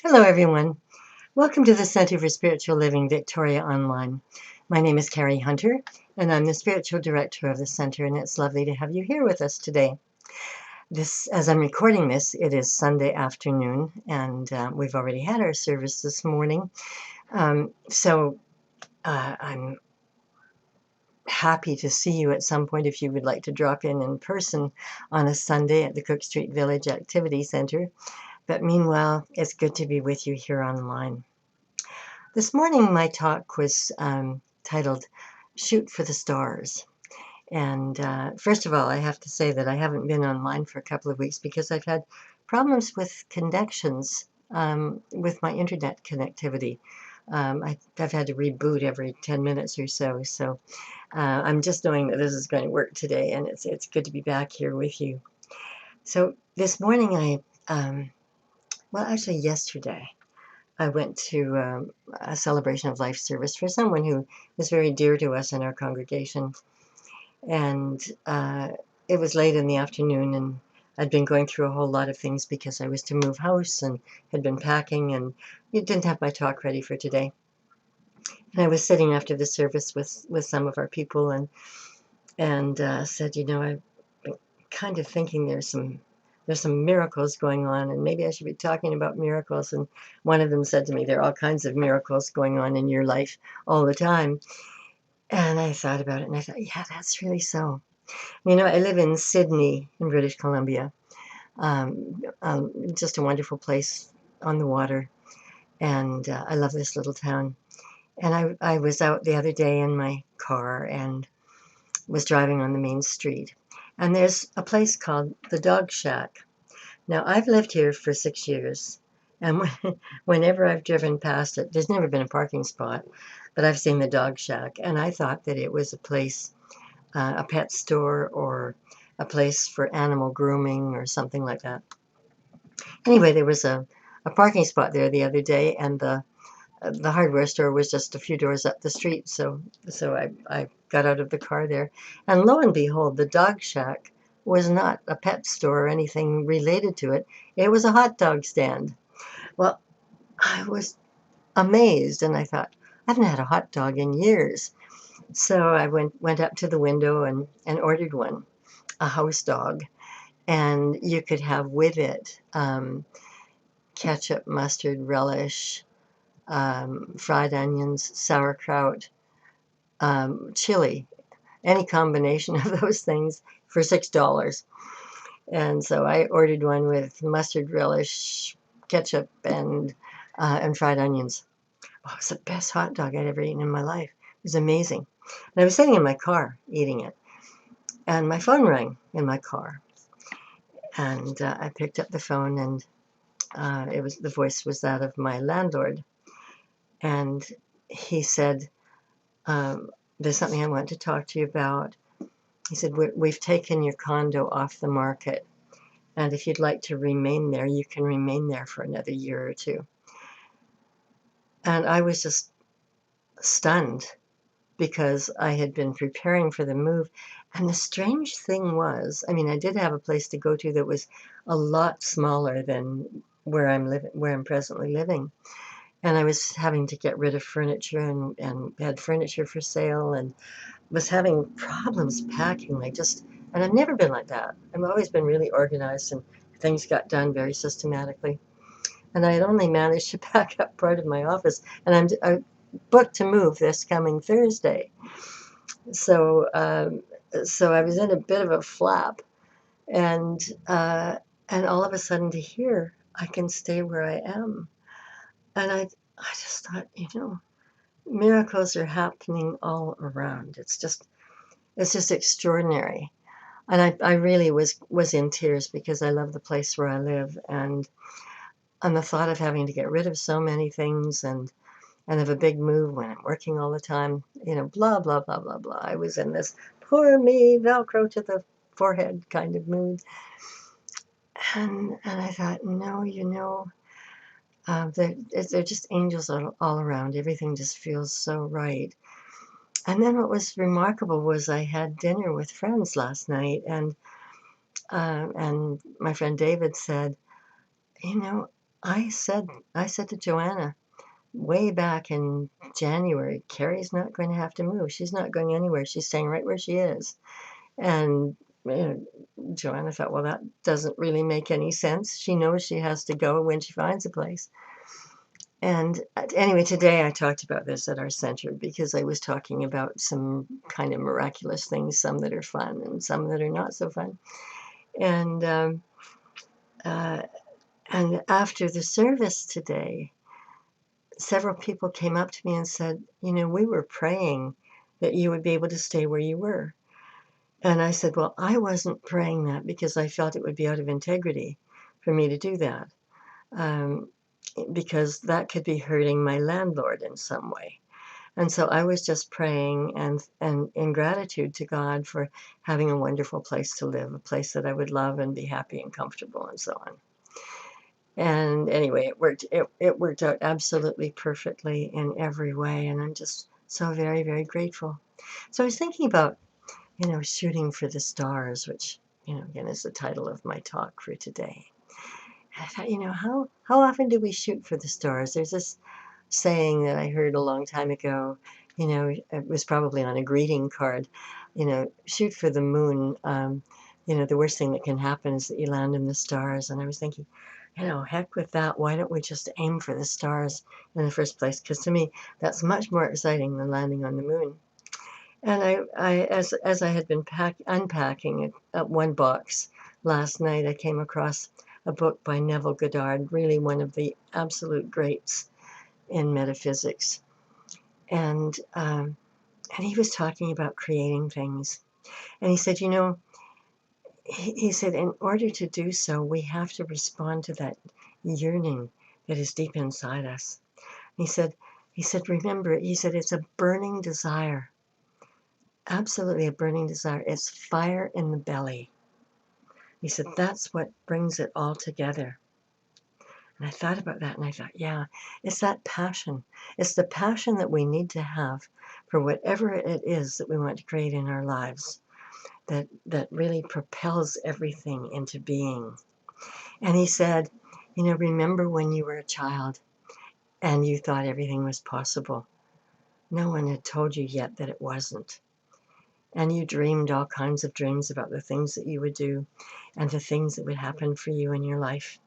Hello, everyone. Welcome to the Center for Spiritual Living Victoria Online. My name is Carrie Hunter, and I'm the spiritual director of the center, and it's lovely to have you here with us today. As I'm recording this, it is Sunday afternoon, and we've already had our service this morning. I'm happy to see you at some point if you would like to drop in person on a Sunday at the Cook Street Village Activity Center. But meanwhile, it's good to be with you here online. This morning, my talk was titled Shoot for the Stars. And first of all, I have to say that I haven't been online for a couple of weeks because I've had problems with connections with my internet connectivity. I've had to reboot every 10 minutes or so. So I'm just knowing that this is going to work today, and it's good to be back here with you. So this morning, actually yesterday, I went to a celebration of life service for someone who was very dear to us in our congregation. And it was late in the afternoon, and I'd been going through a whole lot of things because I was to move house and had been packing, and didn't have my talk ready for today. And I was sitting after the service with some of our people and said, I've been kind of thinking there's some miracles going on, and maybe I should be talking about miracles. And one of them said to me, there are all kinds of miracles going on in your life all the time. And I thought about it, and I thought, yeah, that's really so. I live in Sydney in British Columbia, just a wonderful place on the water, and I love this little town. And I was out the other day in my car and was driving on the main street, and there's a place called the Dog Shack. Now, I've lived here for 6 years, and whenever I've driven past it, there's never been a parking spot, but I've seen the Dog Shack, and I thought that it was a place, a pet store, or a place for animal grooming or something like that. Anyway, there was a parking spot there the other day, and the hardware store was just a few doors up the street. So I got out of the car there, and lo and behold, the Dog Shack was not a pet store or anything related to it. It was a hot dog stand. Well, I was amazed, and I thought, I haven't had a hot dog in years. So I went up to the window and ordered one, a house dog, and you could have with it ketchup, mustard, relish, fried onions, sauerkraut, chili, any combination of those things for $6. And so I ordered one with mustard, relish, ketchup, and fried onions. Oh, it was the best hot dog I'd ever eaten in my life. It was amazing. And I was sitting in my car eating it, and my phone rang in my car. And I picked up the phone, and the voice was that of my landlord. And he said, there's something I want to talk to you about. He said, we've taken your condo off the market, and if you'd like to remain there, you can remain there for another year or two. And I was just stunned because I had been preparing for the move. And the strange thing was, I did have a place to go to that was a lot smaller than where I'm presently living. And I was having to get rid of furniture and had furniture for sale, and was having problems packing. And I've never been like that. I've always been really organized, and things got done very systematically. And I had only managed to pack up part of my office, and I booked to move this coming Thursday. So, so I was in a bit of a flap, and all of a sudden to hear I can stay where I am, and I just thought, miracles are happening all around. It's just extraordinary. And I really was in tears because I love the place where I live, and the thought of having to get rid of so many things and of a big move when I'm working all the time, blah, blah, blah, blah, blah. I was in this poor me, Velcro to the forehead kind of mood. And I thought, no, they're just angels all around. Everything just feels so right. And then what was remarkable was I had dinner with friends last night, and my friend David said, I said, I said to Joanna way back in January, Carrie's not going to have to move. She's not going anywhere. She's staying right where she is. And you know, Joanna thought, well, that doesn't really make any sense. She knows she has to go when she finds a place. And anyway, today I talked about this at our center because I was talking about some kind of miraculous things, some that are fun and some that are not so fun. And uh, and after the service today, several people came up to me and said, we were praying that you would be able to stay where you were. And I said, well, I wasn't praying that because I felt it would be out of integrity for me to do that, um, because that could be hurting my landlord in some way. And so I was just praying and in gratitude to God for having a wonderful place to live, a place that I would love and be happy and comfortable and so on. And anyway, it worked out absolutely perfectly in every way, and I'm just so very, very grateful. So I was thinking about, shooting for the stars, which, again is the title of my talk for today. And I thought, how often do we shoot for the stars? There's this saying that I heard a long time ago, it was probably on a greeting card, shoot for the moon. The worst thing that can happen is that you land in the stars. And I was thinking, heck with that. Why don't we just aim for the stars in the first place? Because to me, that's much more exciting than landing on the moon. And as I had been unpacking one box last night, I came across a book by Neville Goddard, really one of the absolute greats in metaphysics. And he was talking about creating things. And he said, he said, in order to do so, we have to respond to that yearning that is deep inside us. He said, remember, he said, it's a burning desire. Absolutely a burning desire. It's fire in the belly. He said, that's what brings it all together. And I thought about that and I thought, yeah, it's that passion. It's the passion that we need to have for whatever it is that we want to create in our lives that really propels everything into being. And he said, remember when you were a child and you thought everything was possible. No one had told you yet that it wasn't. And you dreamed all kinds of dreams about the things that you would do and the things that would happen for you in your life.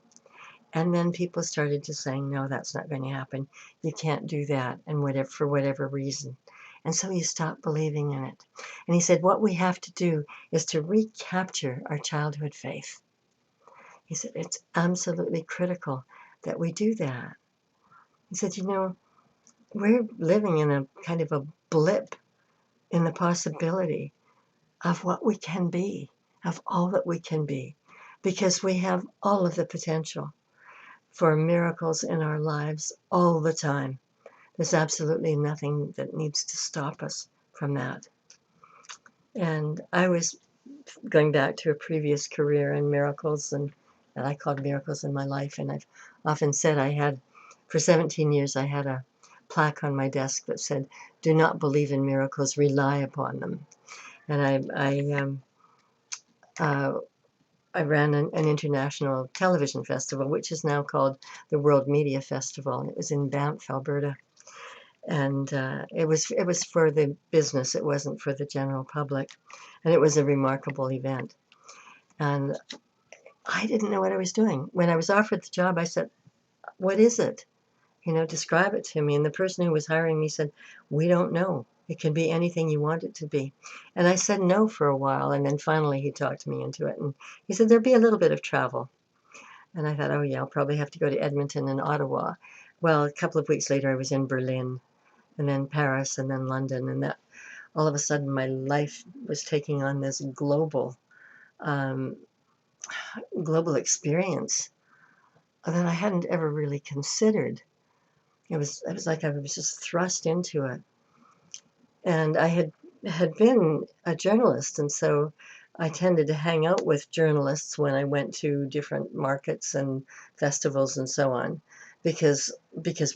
And then people started to say, no, that's not going to happen. You can't do that, and for whatever reason. And so you stop believing in it. And he said, what we have to do is to recapture our childhood faith. He said, it's absolutely critical that we do that. He said, we're living in a kind of a blip in the possibility of what we can be, of all that we can be, because we have all of the potential for miracles in our lives all the time. There's absolutely nothing that needs to stop us from that. And I was going back to a previous career in miracles and that I called miracles in my life. And I've often said for 17 years, I had a plaque on my desk that said, do not believe in miracles, rely upon them. And I ran an international television festival, which is now called the World Media Festival. And it was in Banff, Alberta. And it was for the business. It wasn't for the general public. And it was a remarkable event. And I didn't know what I was doing. When I was offered the job, I said, what is it? Describe it to me. And the person who was hiring me said, we don't know. It can be anything you want it to be. And I said no for a while. And then finally he talked me into it. And he said, there'll be a little bit of travel. And I thought, oh yeah, I'll probably have to go to Edmonton and Ottawa. Well, a couple of weeks later, I was in Berlin and then Paris and then London. And that all of a sudden my life was taking on this global experience that I hadn't ever really considered. It was like I was just thrust into it. And I had been a journalist, and so I tended to hang out with journalists when I went to different markets and festivals and so on, because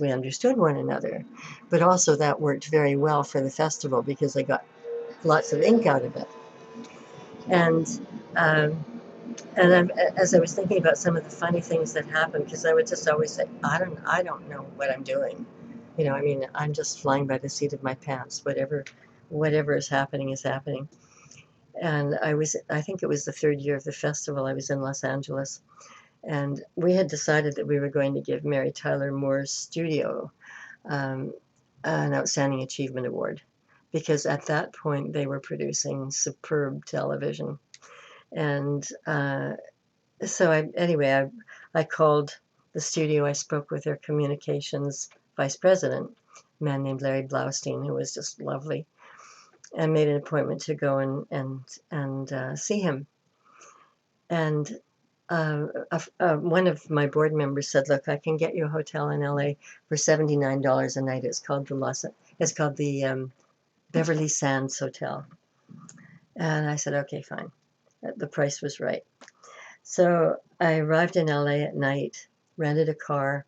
we understood one another. But also that worked very well for the festival because I got lots of ink out of it. And And as I was thinking about some of the funny things that happened, because I would just always say, I don't know what I'm doing. I mean, I'm just flying by the seat of my pants. Whatever is happening is happening. And I think it was the third year of the festival. I was in Los Angeles, and we had decided that we were going to give Mary Tyler Moore's studio um, an Outstanding Achievement Award, because at that point they were producing superb television. And so I called the studio. I spoke with their communications vice president, a man named Larry Blaustein, who was just lovely, and made an appointment to go and see him. And one of my board members said, "Look, I can get you a hotel in LA for $79 a night. It's called the Beverly Sands Hotel." And I said, "Okay, fine." The price was right. So I arrived in LA at night, rented a car,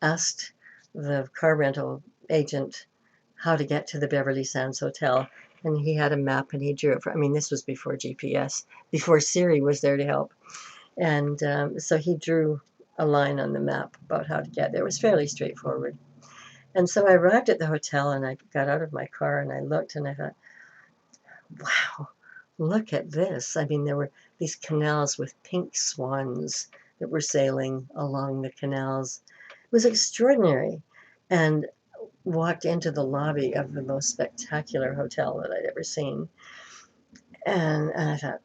asked the car rental agent how to get to the Beverly Sands Hotel, and he had a map and he drew it. I mean, this was before GPS, before Siri was there to help. And so he drew a line on the map about how to get there. It was fairly straightforward. And so I arrived at the hotel and I got out of my car and I looked and I thought, wow, look at this. I mean, there were these canals with pink swans that were sailing along the canals. It was extraordinary. And walked into the lobby of the most spectacular hotel that I'd ever seen. And I thought,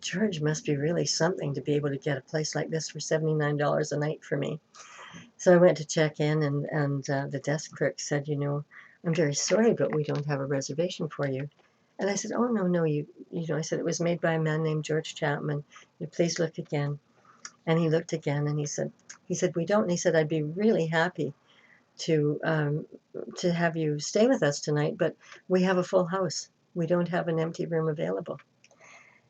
George must be really something to be able to get a place like this for $79 a night for me. So I went to check in, and the desk clerk said, "I'm very sorry, but we don't have a reservation for you." And I said, "Oh, no, no, I said, "It was made by a man named George Chapman. Please look again." And he looked again, and he said, "We don't." And he said, "I'd be really happy to have you stay with us tonight, but we have a full house. We don't have an empty room available."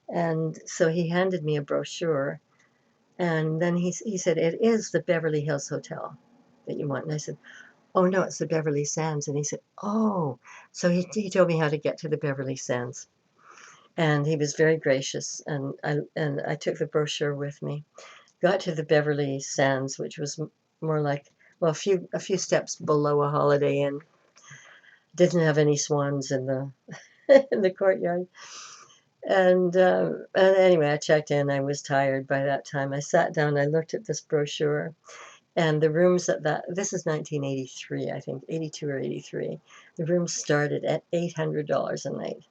And so he handed me a brochure, and then he said, "It is the Beverly Hills Hotel that you want." And I said, "Oh, no, it's the Beverly Sands." And he said, "Oh." So he told me how to get to the Beverly Sands. And he was very gracious, and I took the brochure with me. Got to the Beverly Sands, which was more like, well, a few steps below a Holiday Inn. Didn't have any swans in the in the courtyard. And anyway, I checked in. I was tired by that time. I sat down. I looked at this brochure, and the rooms this is 1983, I think, 82 or 83. The rooms started at $800 a night.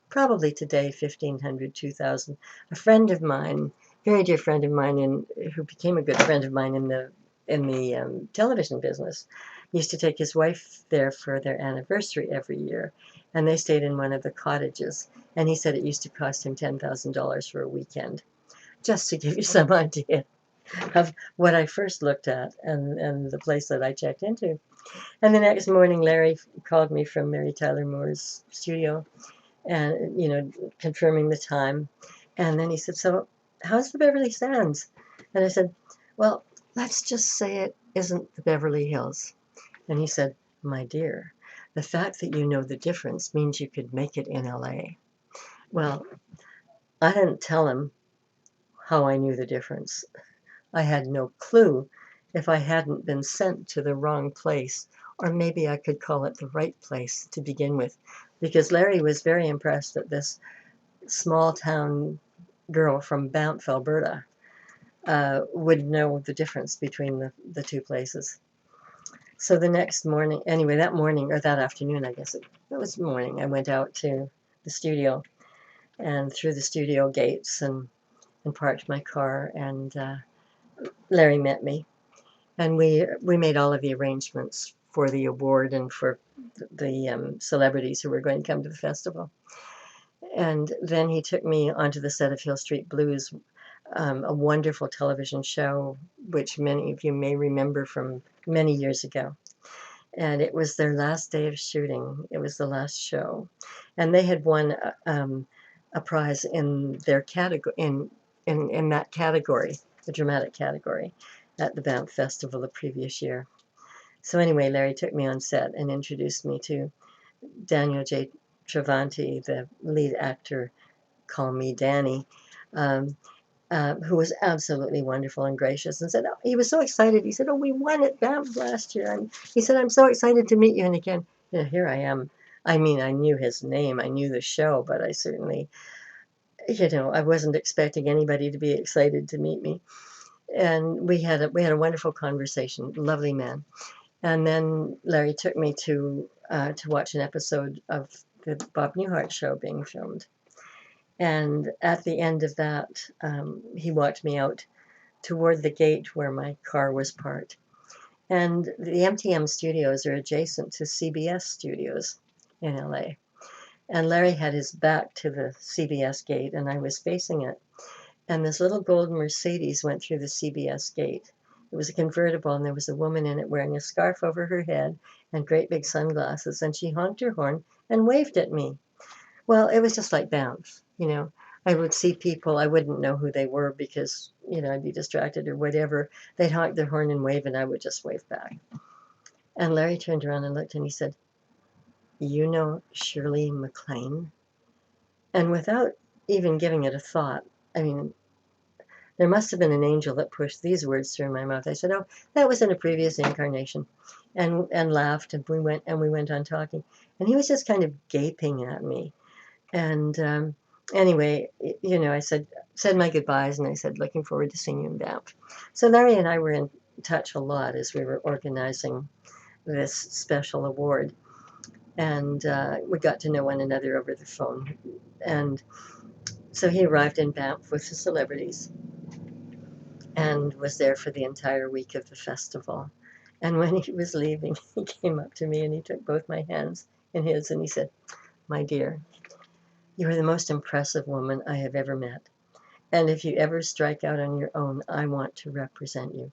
Probably today, 1,500, 2,000. A friend of mine, very dear friend of mine, who became a good friend of mine in the television business, used to take his wife there for their anniversary every year, and they stayed in one of the cottages. And he said it used to cost him $10,000 for a weekend, just to give you some idea of what I first looked at and the place that I checked into. And the next morning, Larry called me from Mary Tyler Moore's studio, and confirming the time. And then he said, "So how's the Beverly Sands?" And I said, "Well, let's just say it isn't the Beverly Hills." And he said, "My dear, the fact that you know the difference means you could make it in LA." Well, I didn't tell him how I knew the difference. I had no clue if I hadn't been sent to the wrong place, or maybe I could call it the right place to begin with, because Larry was very impressed that this small town girl from Banff, Alberta, would know the difference between the two places. So the next morning, anyway, that morning or that afternoon, I guess it was morning, I went out to the studio and through the studio gates and parked my car, and Larry met me. And we made all of the arrangements for the award and for the celebrities who were going to come to the festival. And then he took me onto the set of Hill Street Blues, a wonderful television show, which many of you may remember from many years ago. And it was their last day of shooting. It was the last show. And they had won a prize in their category, in that category, the dramatic category, at the Banff Festival the previous year. So anyway, Larry took me on set and introduced me to Daniel J. Travanti, the lead actor, call me Danny. Um, who was absolutely wonderful and gracious, and said, oh, he was so excited. He said, oh, we won at Banff last year. And he said, I'm so excited to meet you. And again, here I am. I mean, I knew his name, I knew the show, but I certainly, I wasn't expecting anybody to be excited to meet me. And we had a wonderful conversation. Lovely man. And then Larry took me to watch an episode of the Bob Newhart show being filmed. And at the end of that, he walked me out toward the gate where my car was parked. And the MTM studios are adjacent to CBS studios in LA. And Larry had his back to the CBS gate, and I was facing it. And this little gold Mercedes went through the CBS gate. It was a convertible, and there was a woman in it wearing a scarf over her head and great big sunglasses. And she honked her horn and waved at me. Well, it was just like Banff, I would see people, I wouldn't know who they were because, I'd be distracted or whatever. They'd honk their horn and wave, and I would just wave back. And Larry turned around and looked, and he said, you know Shirley MacLaine? And without even giving it a thought, I mean, there must have been an angel that pushed these words through my mouth. I said, oh, that was in a previous incarnation, and laughed, and we went on talking. And he was just kind of gaping at me. And anyway, I said my goodbyes, and I said, looking forward to seeing you in Banff. So Larry and I were in touch a lot as we were organizing this special award. And we got to know one another over the phone. And so he arrived in Banff with the celebrities and was there for the entire week of the festival. And when he was leaving, he came up to me and he took both my hands in his and he said, my dear, you are the most impressive woman I have ever met. And if you ever strike out on your own, I want to represent you.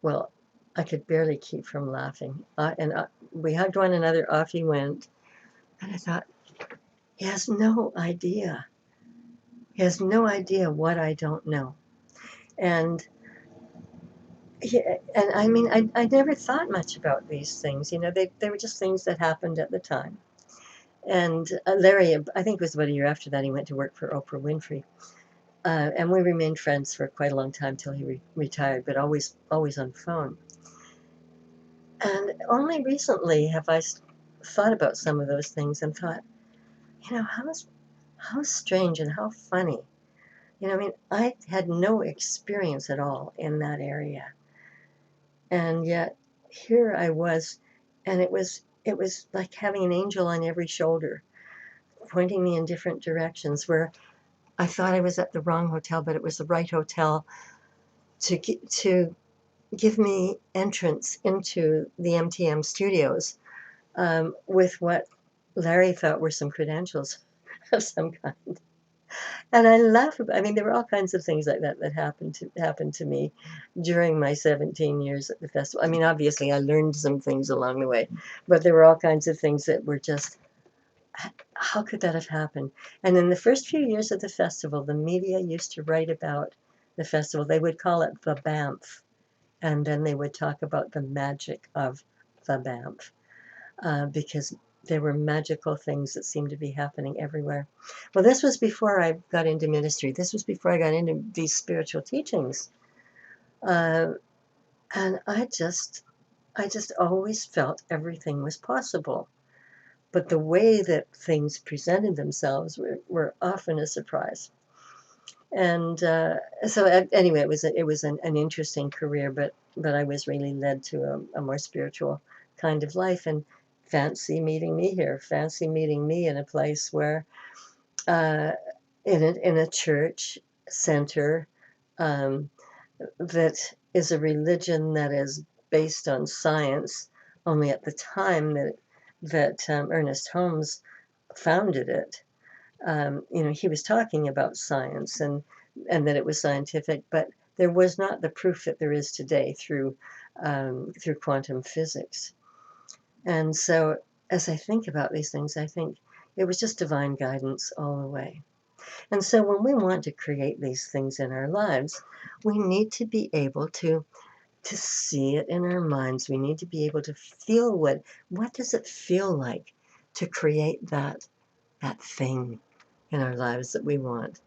Well, I could barely keep from laughing. We hugged one another, off he went. And I thought, he has no idea. He has no idea what I don't know. And I mean, I never thought much about these things. They were just things that happened at the time. And Larry, I think it was about a year after that, he went to work for Oprah Winfrey. And we remained friends for quite a long time till he retired, but always on phone. And only recently have I thought about some of those things and thought, how strange and how funny. I mean, I had no experience at all in that area. And yet here I was, and it was like having an angel on every shoulder, pointing me in different directions where I thought I was at the wrong hotel, but it was the right hotel to give me entrance into the MTM studios with what Larry thought were some credentials of some kind. And I laugh about, I mean, there were all kinds of things like that happened to me during my 17 years at the festival. I mean, obviously I learned some things along the way, but there were all kinds of things that were just, how could that have happened? And in the first few years of the festival, the media used to write about the festival. They would call it the Banff, and then they would talk about the magic of the Banff, because there were magical things that seemed to be happening everywhere. Well, this was before I got into ministry. This was before I got into these spiritual teachings. And I just always felt everything was possible. But the way that things presented themselves were often a surprise. And so anyway, it was an interesting career, but I was really led to a more spiritual kind of life. And fancy meeting me here. Fancy meeting me in a place where, in a church center, that is a religion that is based on science. Only at the time that Ernest Holmes founded it, he was talking about science and that it was scientific, but there was not the proof that there is today through quantum physics. And so as I think about these things, I think it was just divine guidance all the way. And so when we want to create these things in our lives, we need to be able to see it in our minds. We need to be able to feel what does it feel like to create that thing in our lives that we want.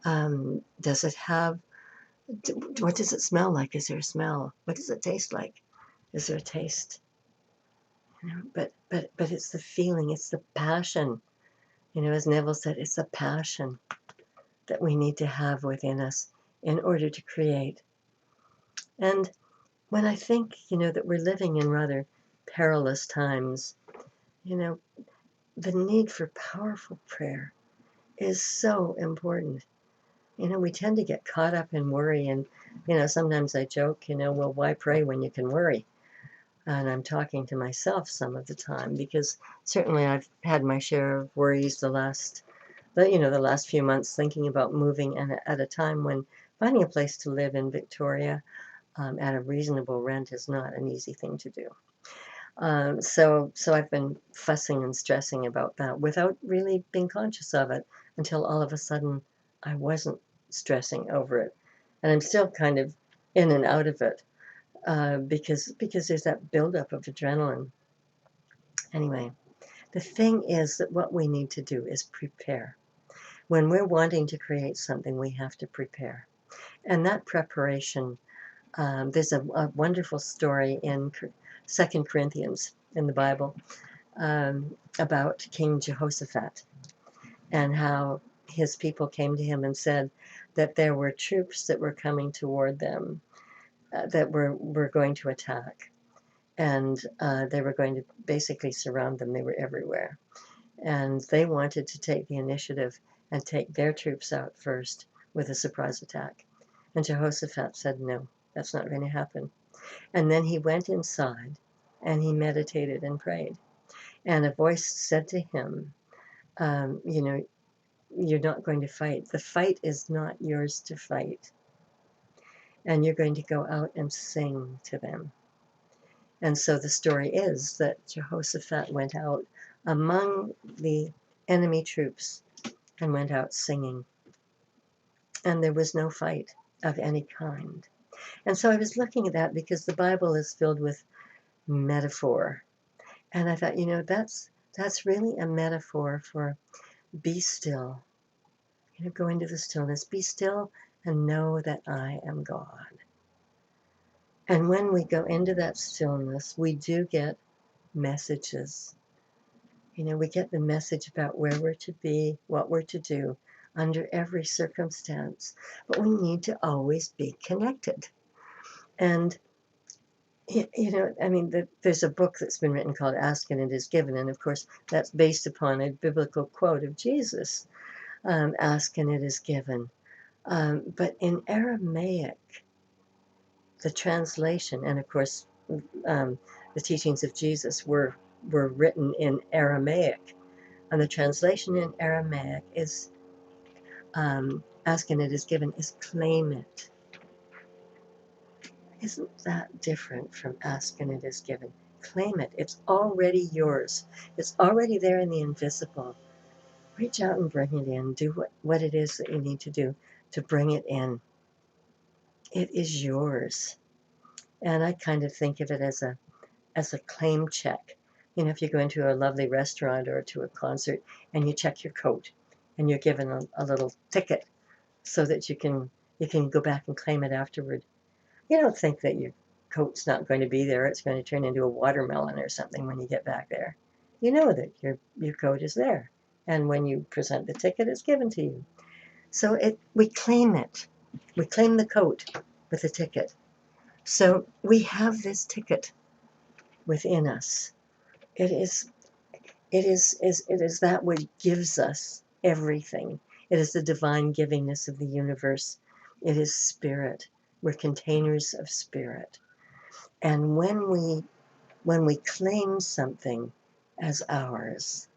Does it have, what does it smell like? Is there a smell? What does it taste like? Is there a taste? But it's the feeling, it's the passion. As Neville said, it's the passion that we need to have within us in order to create. And when I think, that we're living in rather perilous times, the need for powerful prayer is so important. We tend to get caught up in worry, and, sometimes I joke, well, why pray when you can worry? And I'm talking to myself some of the time, because certainly I've had my share of worries the last few months, thinking about moving, and at a time when finding a place to live in Victoria at a reasonable rent is not an easy thing to do. So I've been fussing and stressing about that without really being conscious of it, until all of a sudden I wasn't stressing over it. And I'm still kind of in and out of it, because there's that buildup of adrenaline. Anyway, the thing is that what we need to do is prepare. When we're wanting to create something, we have to prepare. And that preparation, there's a wonderful story in 2 Corinthians in the Bible, about King Jehoshaphat, and how his people came to him and said that there were troops that were coming toward them, that were going to attack. And they were going to basically surround them. They were everywhere. And they wanted to take the initiative and take their troops out first with a surprise attack. And Jehoshaphat said, no, that's not going to happen. And then he went inside and he meditated and prayed. And a voice said to him, you're not going to fight. The fight is not yours to fight. And you're going to go out and sing to them. And so the story is that Jehoshaphat went out among the enemy troops and went out singing. And there was no fight of any kind. And so I was looking at that, because the Bible is filled with metaphor. And I thought, that's really a metaphor for be still. Go into the stillness, be still, and know that I am God. And when we go into that stillness, we do get messages. We get the message about where we're to be, what we're to do under every circumstance. But we need to always be connected. And, there's a book that's been written called Ask and It Is Given. And of course, that's based upon a biblical quote of Jesus, ask and it is given. But in Aramaic, the translation, and of course, the teachings of Jesus were written in Aramaic. And the translation in Aramaic is, ask and it is given, is claim it. Isn't that different from ask and it is given? Claim it. It's already yours. It's already there in the invisible. Reach out and bring it in. Do what it is that you need to do to bring it in. It is yours. And I kind of think of it as a claim check. If you go into a lovely restaurant or to a concert and you check your coat and you're given a little ticket so that you can go back and claim it afterward. You don't think that your coat's not going to be there. It's going to turn into a watermelon or something when you get back there. You know that your coat is there. And when you present the ticket, it's given to you. So we claim it. We claim the coat with the ticket. So we have this ticket within us. It is that which gives us everything. It is the divine givingness of the universe. It is spirit. We're containers of spirit. And when we claim something as ours,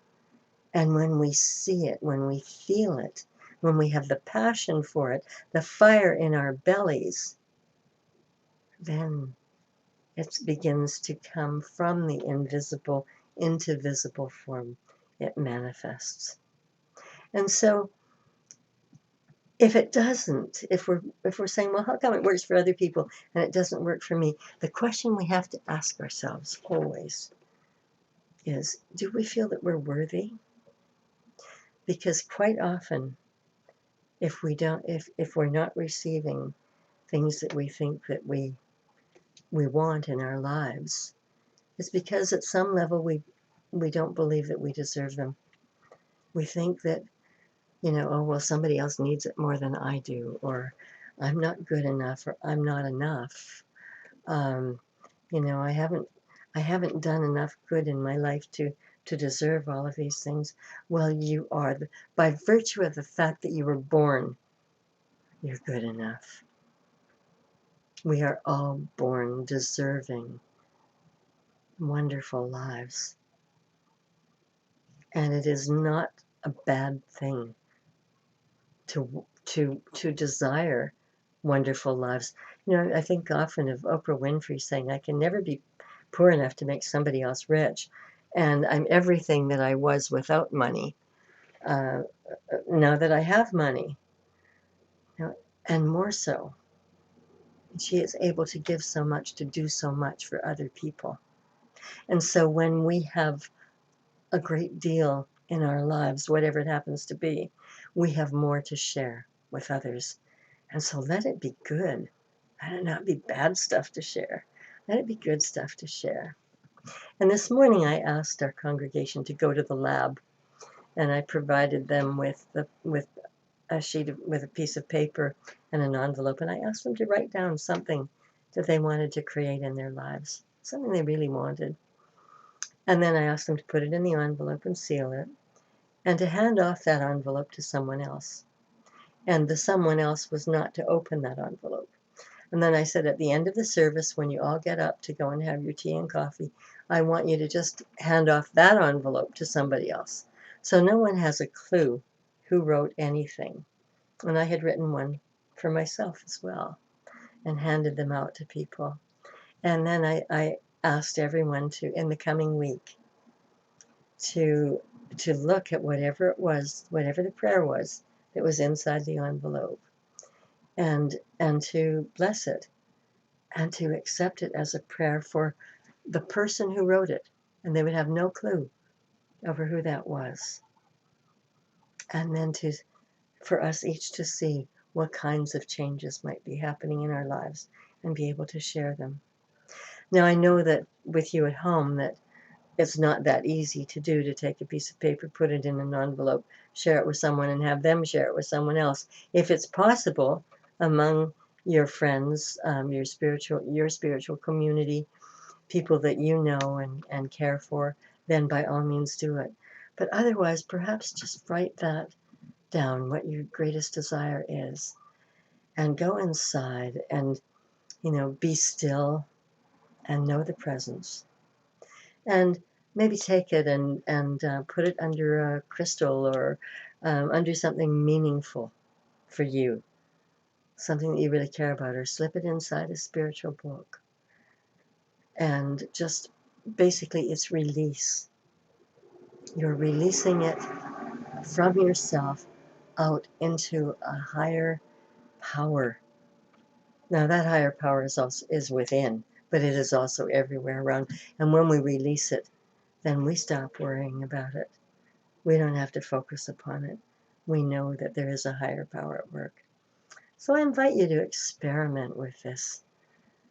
and when we see it, when we feel it, when we have the passion for it, the fire in our bellies, then it begins to come from the invisible into visible form. It manifests. And so if it doesn't, if we're saying, well, how come it works for other people and it doesn't work for me? The question we have to ask ourselves always is, do we feel that we're worthy? Because quite often if we don't, if we're not receiving things that we think that we want in our lives, it's because at some level we don't believe that we deserve them. We think that, oh, well, somebody else needs it more than I do, or I'm not good enough, or I'm not enough. Um, I haven't done enough good in my life to deserve all of these things. Well, you are. By virtue of the fact that you were born, you're good enough. We are all born deserving wonderful lives. And it is not a bad thing to desire wonderful lives. I think often of Oprah Winfrey saying, I can never be poor enough to make somebody else rich. And I'm everything that I was without money, now that I have money. And more so. She is able to give so much, to do so much for other people. And so when we have a great deal in our lives, whatever it happens to be, we have more to share with others. And so let it be good. Let it not be bad stuff to share. Let it be good stuff to share. And this morning I asked our congregation to go to the lab, and I provided them with a sheet with a piece of paper and an envelope, and I asked them to write down something that they wanted to create in their lives, something they really wanted. And then I asked them to put it in the envelope and seal it, and to hand off that envelope to someone else. And the someone else was not to open that envelope. And then I said, at the end of the service, when you all get up to go and have your tea and coffee, I want you to just hand off that envelope to somebody else. So no one has a clue who wrote anything. And I had written one for myself as well and handed them out to people. And then I asked everyone to, in the coming week, to look at whatever it was, whatever the prayer was that was inside the envelope, and to bless it and to accept it as a prayer for the person who wrote it. And they would have no clue over who that was. And then for us each to see what kinds of changes might be happening in our lives and be able to share them. Now, I know that with you at home that it's not that easy to do, to take a piece of paper, put it in an envelope, share it with someone, and have them share it with someone else. If it's possible among your friends, your spiritual community, people that you know and care for, then by all means do it. But otherwise, perhaps just write that down, what your greatest desire is, and go inside and, be still and know the presence. And maybe take it and put it under a crystal, or under something meaningful for you, something that you really care about, or slip it inside a spiritual book. And just basically it's release. You're releasing it from yourself out into a higher power. Now that higher power is within, but it is also everywhere around. And when we release it, then we stop worrying about it. We don't have to focus upon it. We know that there is a higher power at work. So I invite you to experiment with this.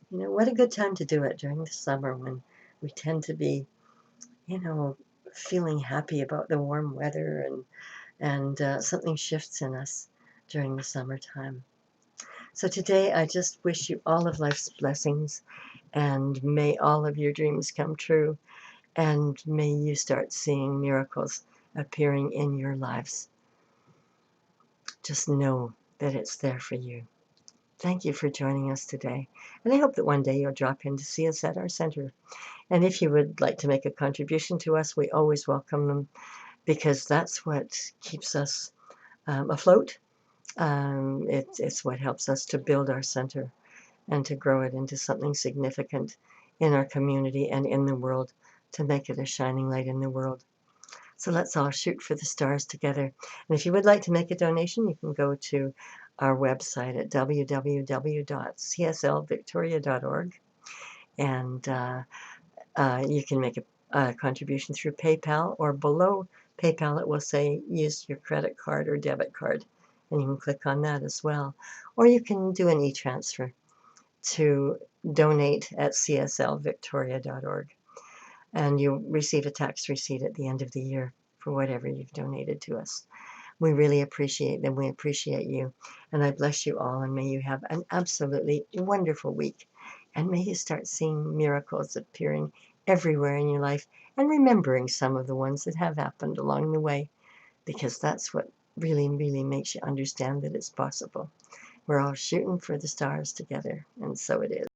What a good time to do it during the summer, when we tend to be, feeling happy about the warm weather, and something shifts in us during the summertime. So today I just wish you all of life's blessings, and may all of your dreams come true, and may you start seeing miracles appearing in your lives. Just know that it's there for you. Thank you for joining us today, and I hope that one day you'll drop in to see us at our center. And if you would like to make a contribution to us, we always welcome them, because that's what keeps us afloat. It's what helps us to build our center and to grow it into something significant in our community and in the world, to make it a shining light in the world. So let's all shoot for the stars together. And if you would like to make a donation, you can go to our website at www.cslvictoria.org, and you can make a contribution through PayPal, or below PayPal it will say use your credit card or debit card, and you can click on that as well. Or you can do an e-transfer to donate@cslvictoria.org, and you'll receive a tax receipt at the end of the year for whatever you've donated to us. We really appreciate them. We appreciate you. And I bless you all, and may you have an absolutely wonderful week. And may you start seeing miracles appearing everywhere in your life and remembering some of the ones that have happened along the way, because that's what really, really makes you understand that it's possible. We're all shooting for the stars together, and so it is.